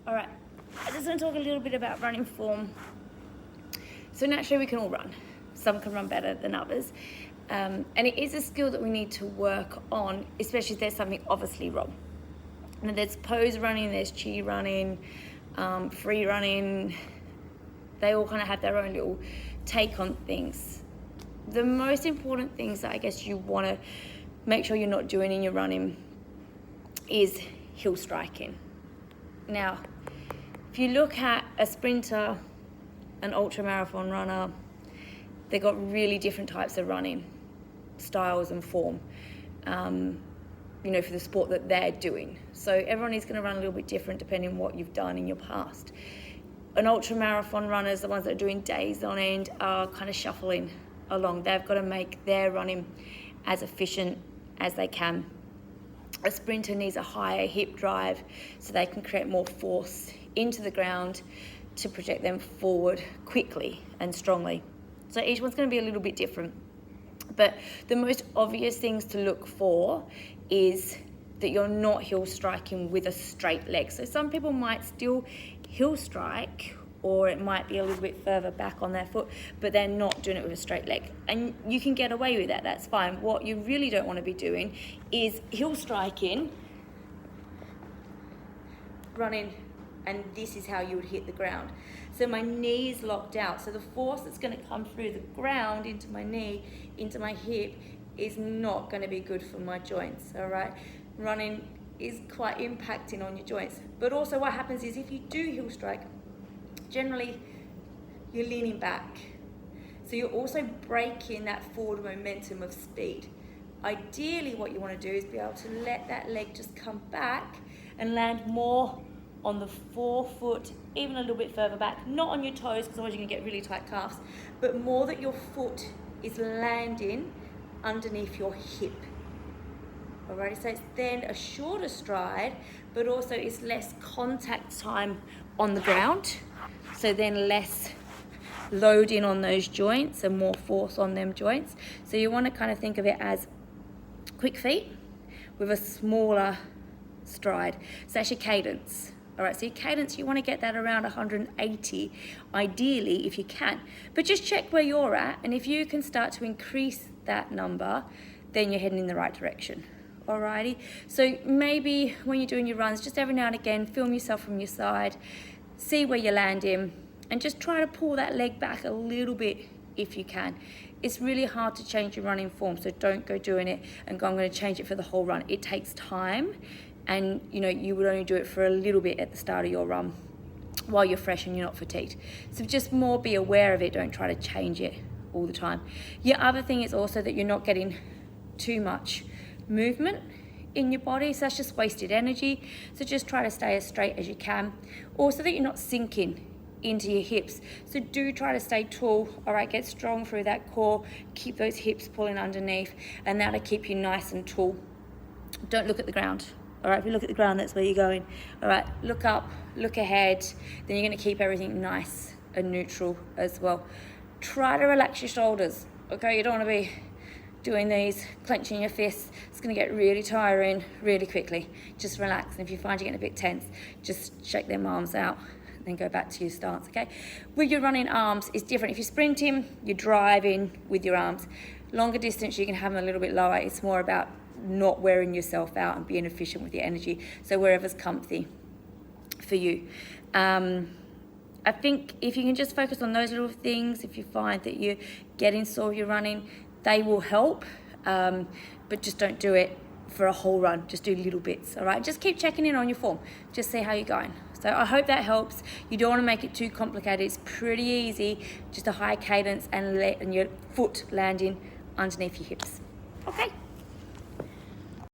All right, I just want to talk a little bit about running form. So naturally we can all run. Some can run better than others. And it is a skill that we need to work on, especially if there's something obviously wrong. And there's pose running, there's chi running, free running. They all kind of have their own little take on things. The most important things that I guess you want to make sure you're not doing in your running is heel striking. Now, if you look at a sprinter, an ultra marathon runner, they've got really different types of running styles and form, for the sport that they're doing. So everyone is going to run a little bit different depending on what you've done in your past. An ultra marathon runners, the ones that are doing days on end, are kind of shuffling along. They've got to make their running as efficient as they can. A sprinter needs a higher hip drive so they can create more force into the ground to project them forward quickly and strongly. So each one's going to be a little bit different. But the most obvious things to look for is that you're not heel striking with a straight leg. So some people might still heel strike, or it might be a little bit further back on their foot, but they're not doing it with a straight leg. And you can get away with that, that's fine. What you really don't want to be doing is heel striking, running, and this is how you would hit the ground. So my knee is locked out. So the force that's going to come through the ground into my knee, into my hip, is not going to be good for my joints, all right? Running is quite impacting on your joints. But also what happens is if you do heel strike, generally you're leaning back. So you're also breaking that forward momentum of speed. Ideally what you want to do is be able to let that leg just come back and land more on the forefoot, even a little bit further back, not on your toes because otherwise you're going to get really tight calves, but more that your foot is landing underneath your hip. Alrighty, so it's then a shorter stride, but also it's less contact time on the ground, so then less load in on those joints and more force on them joints. So you want to kind of think of it as quick feet with a smaller stride. So that's your cadence. All right, so your cadence, you want to get that around 180, ideally, if you can. But just check where you're at, and if you can start to increase that number, then you're heading in the right direction. Alrighty, so maybe when you're doing your runs, just every now and again, film yourself from your side, see where you're landing, and just try to pull that leg back a little bit if you can. It's really hard to change your running form, so don't go doing it and go, I'm going to change it for the whole run. It takes time, and you would only do it for a little bit at the start of your run while you're fresh and you're not fatigued. So just more be aware of it, don't try to change it all the time. Your other thing is also that you're not getting too much movement in your body, so that's just wasted energy. So just try to stay as straight as you can. Also that you're not sinking into your hips, so do try to stay tall. All right, get strong through that core, keep those hips pulling underneath, and that'll keep you nice and tall. Don't look at the ground. All right, if you look at the ground, that's where you're going. All right, look up, look ahead, then you're going to keep everything nice and neutral as well. Try to relax your shoulders, okay? You don't want to be doing these, clenching your fists. It's going to get really tiring really quickly. Just relax, and if you find you're getting a bit tense, just shake them arms out and then go back to your stance, okay? With your running arms, it's different. If you're sprinting, you're driving with your arms. Longer distance, you can have them a little bit lower. It's more about not wearing yourself out and being efficient with your energy, so wherever's comfy for you. I think if you can just focus on those little things, if you find that you're getting sore with your running, they will help, but just don't do it for a whole run. Just do little bits, all right? Just keep checking in on your form. Just see how you're going. So I hope that helps. You don't want to make it too complicated. It's pretty easy, just a high cadence and your foot landing underneath your hips. Okay.